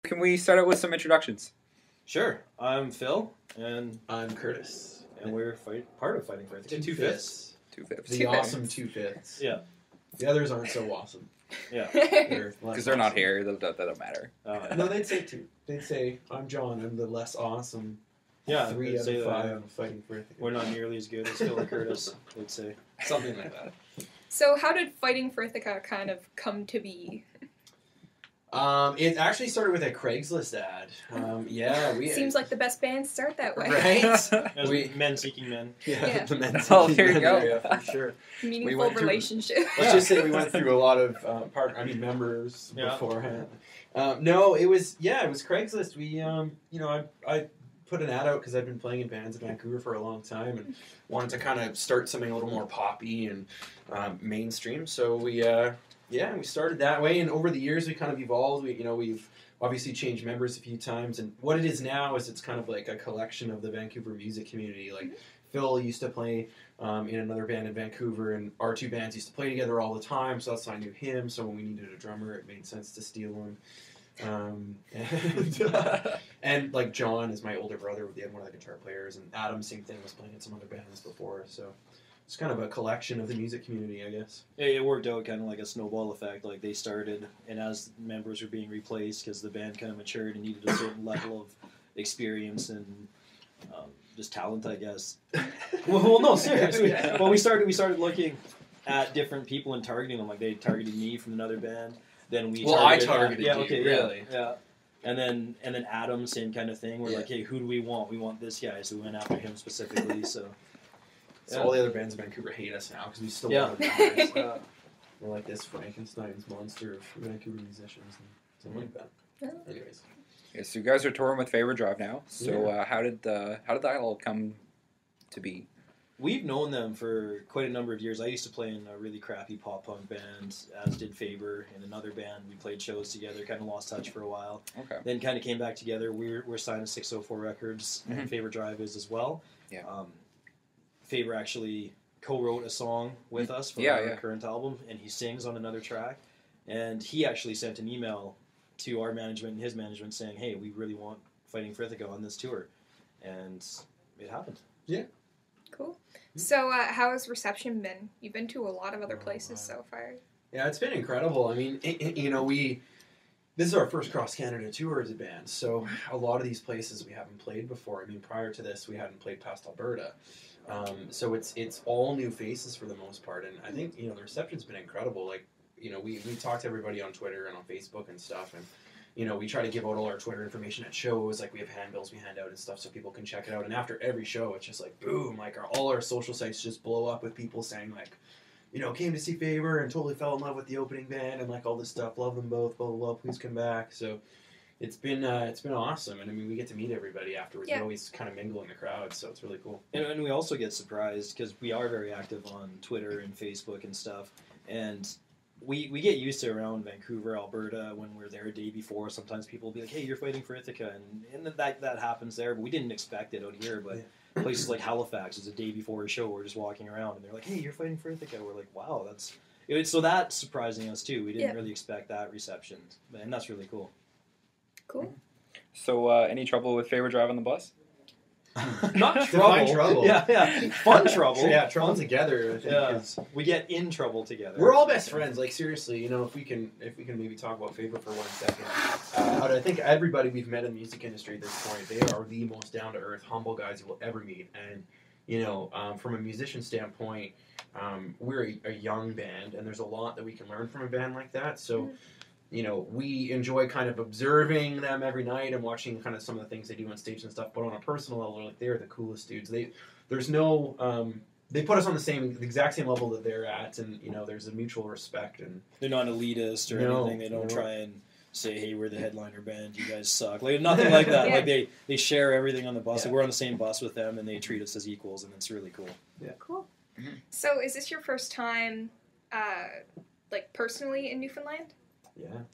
Can we start out with some introductions? Sure. I'm Phil, and I'm Curtis. we're part of Fighting for Ithaca. Two fifths. Two-fifths. The awesome two fifths. Yeah. The others aren't so awesome. Yeah. Because they're not here. That don't matter. No, they'd say two. They'd say, I'm John, I'm the less awesome. Yeah. 3 they'd out say of that, 5 yeah. fighting for Ithaca. We're not nearly as good as Phil and Curtis, they'd say. Something like that. So how did Fighting for Ithaca kind of come to be? It actually started with a Craigslist ad. Seems like the best bands start that way. Right? As We- men seeking men. Yeah. The men's Oh, there you go. area, for sure. Meaningful went through- relationship. Let's just say we went through a lot of members Yeah. beforehand. No, it was Craigslist. We, I put an ad out because I've been playing in bands in Vancouver for a long time and wanted to kind of start something a little more poppy and mainstream. So we started that way, and over the years we kind of evolved. We've obviously changed members a few times, and what it is now is it's kind of like a collection of the Vancouver music community. Like Phil used to play in another band in Vancouver, and our two bands used to play together all the time, so that's how I knew him. So when we needed a drummer, it made sense to steal him. And like John is my older brother. They had one of the guitar players, and Adam, same thing, was playing in some other bands before. So it's kind of a collection of the music community, I guess. It worked out kind of like a snowball effect. Like they started, and as members were being replaced, because the band kind of matured and needed a certain level of experience and just talent, I guess. well, no, seriously. Yeah. Well, we started looking at different people and targeting them. Like they targeted me from another band. Then we I targeted targeted yeah, you, okay, really. Yeah. And then Adam, same kind of thing. We're Yeah. like, hey, who do we want? We want this guy, so we went after him specifically. So All the other bands in Vancouver hate us now because we still Yeah. love members. We're like this Frankenstein's monster of Vancouver musicians and something like that. Anyways. Yeah, so you guys are touring with Favor Drive now. So how did that all come to be? We've known them for quite a number of years. I used to play in a really crappy pop punk band, as did Faber, in another band. We played shows together, kind of lost touch for a while. Okay. Then kind of came back together. We're signed to 604 Records, and Faber Drive is as well. Yeah. Faber actually co-wrote a song with us for our current album, and he sings on another track. And he actually sent an email to our management and his management saying, hey, we really want Fighting for Ithaca on this tour. And it happened. Yeah. Cool. So how has reception been? You've been to a lot of other places so far. Yeah, it's been incredible. I mean, this is our first cross-Canada tour as a band, so a lot of these places we haven't played before. I mean, prior to this, we hadn't played past Alberta. So it's all new faces for the most part, and I think, the reception's been incredible. Like, we talk to everybody on Twitter and on Facebook and stuff, and we try to give out all our Twitter information at shows. Like, we have handbills we hand out and stuff so people can check it out. And after every show, it's just like, boom, like all our social sites just blow up with people saying, like, came to see Favor and totally fell in love with the opening band and, like, all this stuff. Love them both, blah, blah, blah, please come back. So it's been awesome. And, I mean, we get to meet everybody afterwards. Yeah. We always kind of mingle in the crowd, so it's really cool. And we also get surprised because we are very active on Twitter and Facebook and stuff. And we get used to around Vancouver, Alberta, when we're there a day before. Sometimes people will be like, hey, you're Fighting for Ithaca. And that happens there. But we didn't expect it out here. But places like Halifax is a day before a show. We're just walking around. And they're like, hey, you're Fighting for Ithaca. We're like, wow, so that's surprising us, too. We didn't really expect that reception. And that's really cool. Cool. So any trouble with Favor Drive on the bus? Not Define trouble. trouble. Yeah. Fun trouble. Yeah, trouble together, I think. Yeah. Is, We get in trouble together. we're all best friends. Like, seriously, if we can maybe talk about Favor for 1 second. I think everybody we've met in the music industry at this point, they are the most down-to-earth, humble guys you will ever meet. And, from a musician standpoint, we're a young band, and there's a lot that we can learn from a band like that. So, we enjoy kind of observing them every night and watching kind of some of the things they do on stage and stuff. But on a personal level, they're the coolest dudes. They put us on the exact same level that they're at, and there's a mutual respect. And they're not elitist or No, anything. They don't no. try and say, hey, we're the headliner band, you guys suck. Like, nothing like that. Yeah. Like, they share everything on the bus. Yeah. Like, we're on the same bus with them, and they treat us as equals, and it's really cool. Yeah. Cool. So is this your first time, personally in Newfoundland?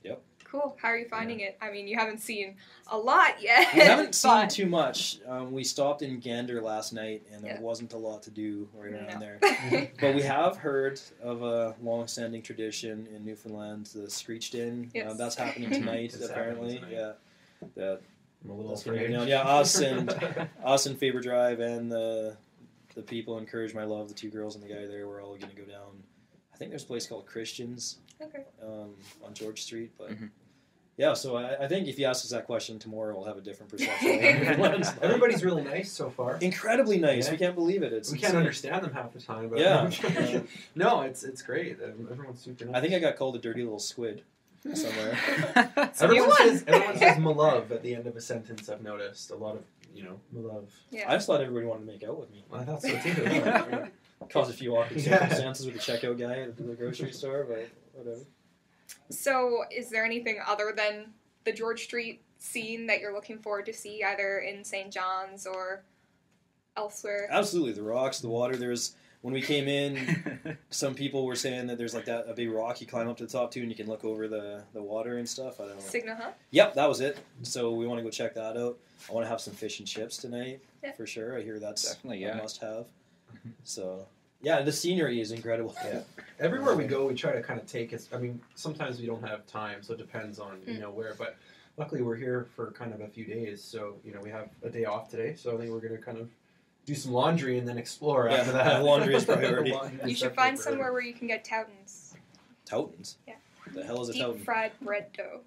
Yeah. Cool. How are you finding it? I mean, you haven't seen a lot yet. We haven't seen but- too much. We stopped in Gander last night, and there Yeah. wasn't a lot to do right around No. there. But we have heard of a long-standing tradition in Newfoundland, the Screeched Inn. Yes. That's happening tonight, It's apparently. happening tonight. that I'm a little that's gonna go afraid. down. Yeah, us and Faber Drive and the people Encourage My Love, the two girls and the guy there, we're all gonna go down. I think there's a place called Christians on George Street, but yeah. So I think if you ask us that question tomorrow, we'll have a different perception. Everybody's really nice so far. Incredibly nice. Yeah. We can't believe it. We can't understand them half the time. But Yeah. No, it's great. Everyone's super nice. I think I got called a dirty little squid somewhere. Everyone says "my love" at the end of a sentence. I've noticed a lot of "my love." Yeah. I just thought everybody wanted to make out with me. I thought so too. Caused a few awkward Yeah. circumstances with the checkout guy at the grocery store, but whatever. So, is there anything other than the George Street scene that you're looking forward to see, either in St. John's or elsewhere? Absolutely, the rocks, the water. When we came in, some people were saying that there's like a big rock you climb up to the top to, and you can look over the water and stuff. I don't know. Signa, huh? Yep, that was it. So we want to go check that out. I want to have some fish and chips tonight for sure. I hear that's Definitely, a must-have. So yeah, the scenery is incredible. Yeah. Everywhere we go, we try to kind of take it. I mean, sometimes we don't have time, so it depends on where. But luckily, we're here for kind of a few days, so we have a day off today. So I think we're going to kind of do some laundry and then explore after that. Laundry is priority. You should find somewhere where you can get toutons. Toutons? Yeah. The hell is a Deep touton? fried bread dough.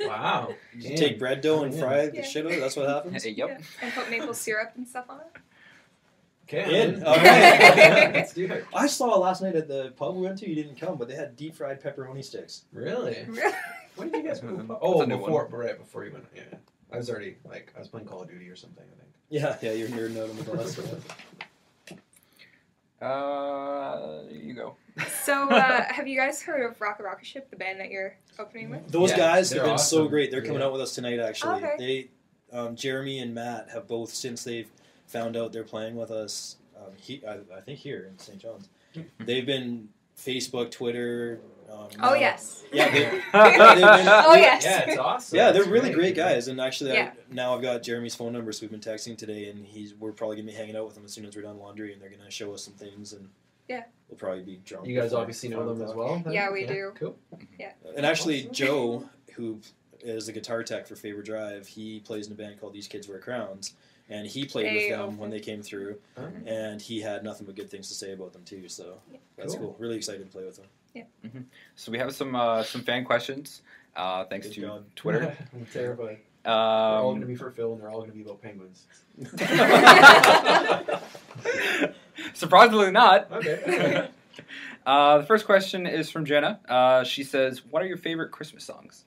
Wow. You take bread dough and fry the Yeah. shit out of it? That's what happens? Yep. Yeah. And put maple syrup and stuff on it. Okay. In. Okay. Let's do it. I saw last night at the pub we went to, you didn't come, but they had deep fried pepperoni sticks. Really? Really? When did you guys go? That's Oh, a new before you went. Yeah. I was already I was playing Call of Duty or something. I think. Yeah, you're nerding out on the bus. You go. So, have you guys heard of Rocket Ship, the band that you're opening with? Those guys they're have been so awesome. great. They're coming Yeah. out with us tonight, actually. Okay. They, Jeremy and Matt have both, since they've found out they're playing with us, I think here in St. John's, they've been Facebook, Twitter. Oh, yes. Yeah, they've Oh, yes. Yeah, it's awesome. Yeah, they're It's really great guys, and actually, Yeah. now I've got Jeremy's phone number, so we've been texting today, and we're probably gonna be hanging out with him as soon as we're done laundry, and they're gonna show us some things, and we'll probably be drunk. You guys before obviously know 5 them as o'clock. well. then? Yeah, we do. Cool. And actually, Joe, who is the guitar tech for Faber Drive, he plays in a band called These Kids Wear Crowns, and he played with them when they came through, and he had nothing but good things to say about them too. So that's cool. Really excited to play with them. Yeah. So we have some fan questions. Thanks Good to God. Twitter. I'm terrified. They're all going to Um, be for Phil, and they're all going to be about penguins. surprisingly not. Okay. The first question is from Jenna. She says, "What are your favorite Christmas songs?"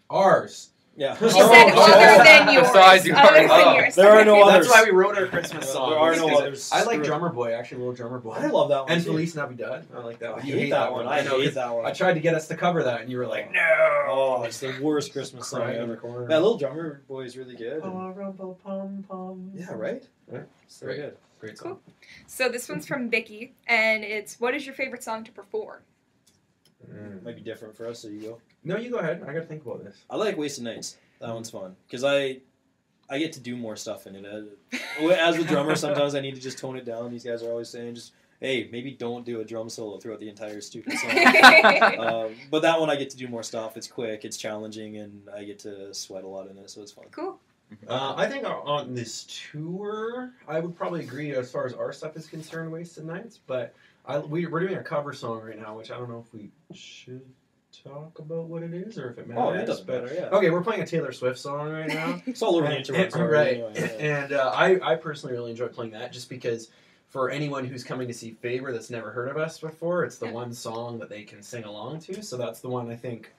Ours. Yeah. She said other than yours. Besides yours. Other than Oh, yours. there are no That's others. why we wrote our Christmas There song. are no others. I like Drummer Boy, actually, Little Drummer Boy. I love that one. And too. Feliz Navidad. I like that I one. hate that one. I know, hate that one. I tried to get us to cover that, and you were like, no. Oh, it's the worst Christmas song Crying in the ever. corner. That Little Drummer Boy is really good. Pum. Yeah, right? Right. It's very good. Great song. So this one's from Vicky, and it's, what is your favorite song to perform? Might be different for us, so you go. No, you go ahead. I got to think about this. I like Wasted Nights. That one's fun. Because I get to do more stuff in it. As a drummer, sometimes I need to just tone it down. These guys are always saying, just, hey, maybe don't do a drum solo throughout the entire stupid song. But that one I get to do more stuff. It's quick, it's challenging, and I get to sweat a lot in it, so it's fun. Cool. I think on this tour, I would probably agree as far as our stuff is concerned, Wasted Nights. But we're doing a cover song right now, which I don't know if we should talk about what it is or if it matters. Oh, it doesn't matter, yeah. Okay, we're playing a Taylor Swift song right now. It's all over the internet. Right. Anyway, yeah. And I personally really enjoy playing that just because for anyone who's coming to see Faber that's never heard of us before, it's the one song that they can sing along to. So that's the one I think,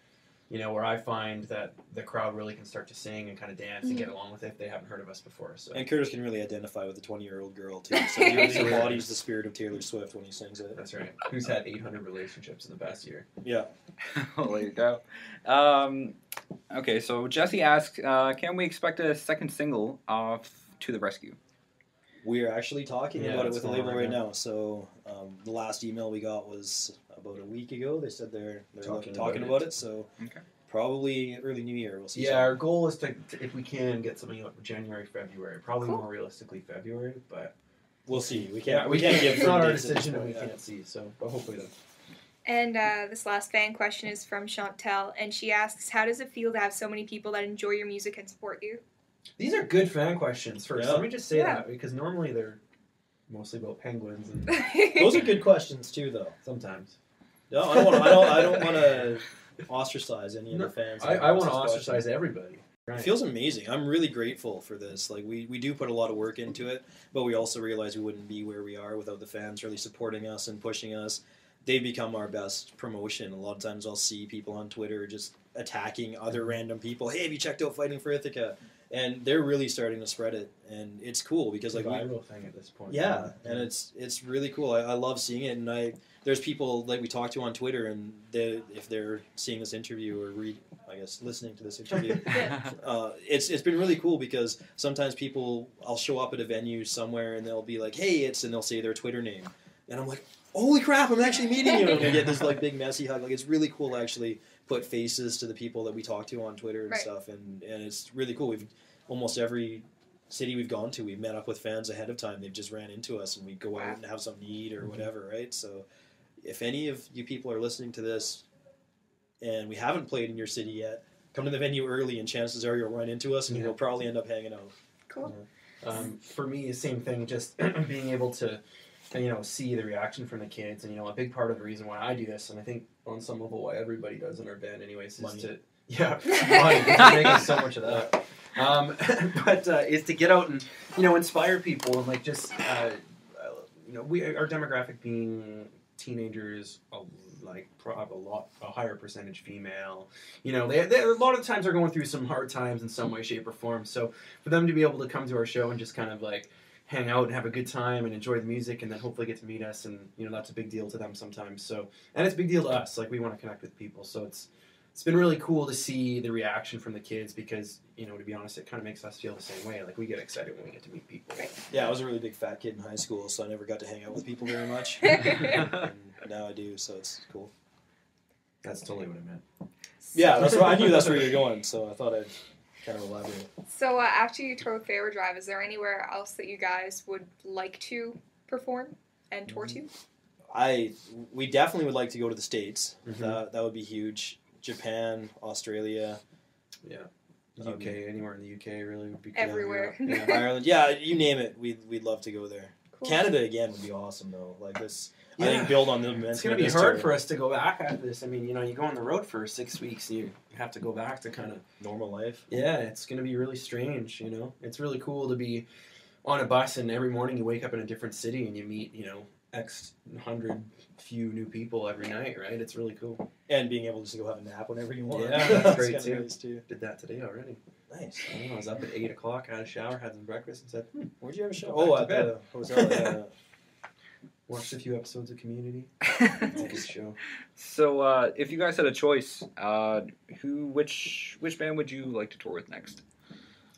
where I find that the crowd really can start to sing and kind of dance and get along with it if they haven't heard of us before. So. And Curtis can really identify with the 20-year-old girl, too. So he really embodies the spirit of Taylor Swift when he sings it. That's right. Who's had 800 relationships in the past year. Yeah. Well, there you go. Okay, so Jesse asks, can we expect a second single of To the Rescue? We are actually talking about it that's with the going label on right right now. So the last email we got was about a week ago. They said they're talking about it. So Okay. probably early New Year. We'll see. Yeah, our goal is to, if we can, get something out January, February. Probably Cool. more realistically February, but We'll see. We yeah, can't give it's not firm our dates at this decision and we point, yeah. can't see. So, but hopefully, And this last fan question is from Chantel, and she asks, how does it feel to have so many people that enjoy your music and support you? These are good fan questions. First, Yeah. let me just say Yeah. that because normally they're mostly about penguins and Those are good questions too, though. sometimes. No, I don't want to ostracize any of No, the fans. I want to Ask this ostracize everybody. question. Right. It feels amazing. I'm really grateful for this. Like we do put a lot of work into it, but we also realize we wouldn't be where we are without the fans really supporting us and pushing us. They've become our best promotion. A lot of times I'll see people on Twitter just attacking other random people. Hey, have you checked out Fighting for Ithaca? And they're really starting to spread it, and it's cool because It's like a viral thing at this point. yeah, and it's really cool. I love seeing it, and there's people like we talk to on Twitter, and if they're seeing this interview or listening to this interview, it's been really cool because sometimes I'll show up at a venue somewhere and they'll be like, hey, and they'll say their Twitter name, and I'm like, holy crap, I'm actually meeting you, and I get this like big messy hug. Like it's really cool to actually put faces to the people that we talk to on Twitter and Right. stuff, and it's really cool. We've almost every city we've gone to, we've met up with fans ahead of time. They've just ran into us, and we go out and have something to eat or whatever, right? So, if any of you people are listening to this, and we haven't played in your city yet, come to the venue early, and chances are you'll run into us, and Yeah. we'll probably end up hanging out. Cool. For me, same thing. Just being able to, see the reaction from the kids, and a big part of the reason why I do this, and I think on some level why everybody does in our band, anyways, is Money. to money. We're making so much of that. But is to get out and inspire people and like just our demographic being teenagers, like a higher percentage female. They a lot of times are going through some hard times in some way, shape, or form. So for them to be able to come to our show and just kind of like hang out and have a good time and enjoy the music and then hopefully get to meet us, and that's a big deal to them sometimes. So, and it's a big deal to us. Like we want to connect with people. So it's been really cool to see the reaction from the kids because, to be honest, it kind of makes us feel the same way. Like we get excited when we get to meet people. Yeah, I was a really big fat kid in high school, so I never got to hang out with people very much. And now I do, so it's cool. That's totally what I meant. Yeah, I knew that's where you're going, so I thought I'd kind of elaborate. So after you tour Fair Drive, is there anywhere else that you guys would like to perform and tour to? We definitely would like to go to the States. Mhm. That would be huge. Japan, Australia. Yeah. UK, anywhere in the UK really would be cool. Everywhere. Yeah. Ireland. Yeah, you name it. We'd love to go there. Cool. Canada again would be awesome though. Like this, I Yeah. think build on the It's momentum. going to of be this hard tour. for us to go back after this. I mean, you go on the road for 6 weeks and you have to go back to kind of Normal life. yeah, it's going to be really strange, It's really cool to be on a bus and every morning you wake up in a different city and you meet, X few new people every night, right? It's really cool. And being able to just go have a nap whenever you want. Yeah, that's great, kinda too. nice, too. Did that today already. Nice. I don't know, I was up at 8 o'clock, had a shower, had some breakfast, and said, Where'd you have a show? Go Oh, back at to bed. the hotel. Yeah. watched a few episodes of Community. It's a good show. So, if you guys had a choice, which band would you like to tour with next?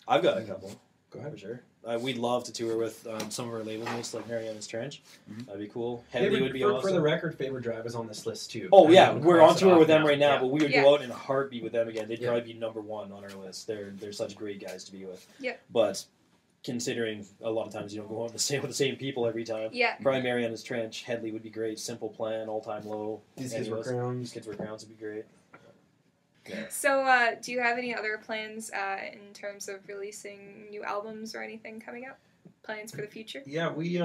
I've got a couple. Go ahead. For sure. We'd love to tour with some of our label mates like Mariana's Trench. Mhm. That'd be cool. Headley would be for, awesome. For the record, Favorite Drive is on this list too. Oh I yeah, mean, we're cross on it tour off with them right now, yeah. but we would Yeah. go out in a heartbeat with them again. They'd Yeah. probably be number one on our list. They're such great guys to be with. Yeah. But considering a lot of times you don't go out and stay with the same people every time. Yeah. Probably Mariana's Trench, Headley would be great. Simple Plan, All Time Low. These kids were These crowns. Kids Were Crowns would be great. So, do you have any other plans in terms of releasing new albums or anything coming up? Plans for the future? Yeah, we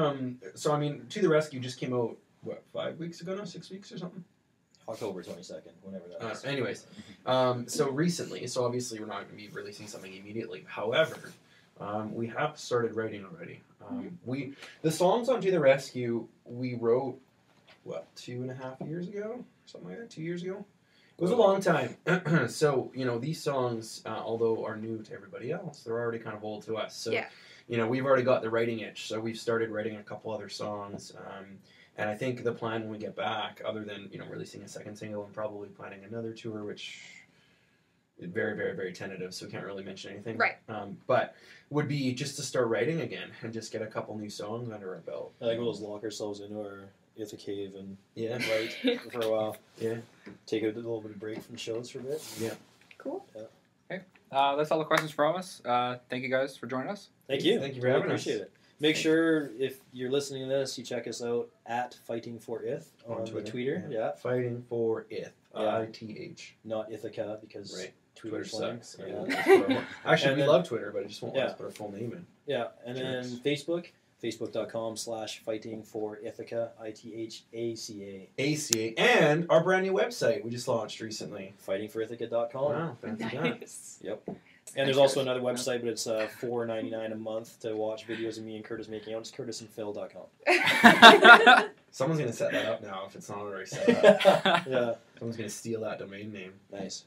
so I mean, To the Rescue just came out what 5 weeks ago now, 6 weeks or something. October 22nd, whenever that is. Anyways, so recently, so obviously we're not going to be releasing something immediately. However, we have started writing already. The songs on To the Rescue we wrote 2.5 years ago, something like that. 2 years ago. It was a long time. So these songs, although are new to everybody else, they're already kind of old to us. So Yeah. we've already got the writing itch. So we've started writing a couple other songs. And I think the plan when we get back, other than releasing a second single and probably planning another tour, which is very, very, very tentative, so we can't really mention anything. Right. But would be just to start writing again and just get a couple new songs under our belt. I think we'll just lock ourselves into our Ithaca cave and Yeah. write for a while. Yeah. Take a little bit of break from shows for a bit. Cool. That's all the questions from us. Thank you guys for joining us. Thank you. Thank you for Really having us. appreciate it. Make sure if you're listening to this, you check us out at Fighting for Ith on the Twitter. Yeah. Fighting for Ith. Yeah. ITH. Not Ithaca because Right. Twitter sucks. Yeah. Actually, And we then- love Twitter, but it just won't let Yeah. us put our full name in. Yeah, and then Jerks. Facebook, facebook.com/Fighting for Ithaca, ITHACA, ACA and our brand new website we just launched recently. fightingforithaca.com. Wow, fancy that. Nice. Yep. And there's also another website, but it's $4.99 a month to watch videos of me and Curtis making out. It's curtisandphil.com. Someone's gonna set that up now if it's not already set up. Yeah, Someone's gonna steal that domain name. nice.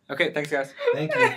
Okay, thanks, guys. Thank you.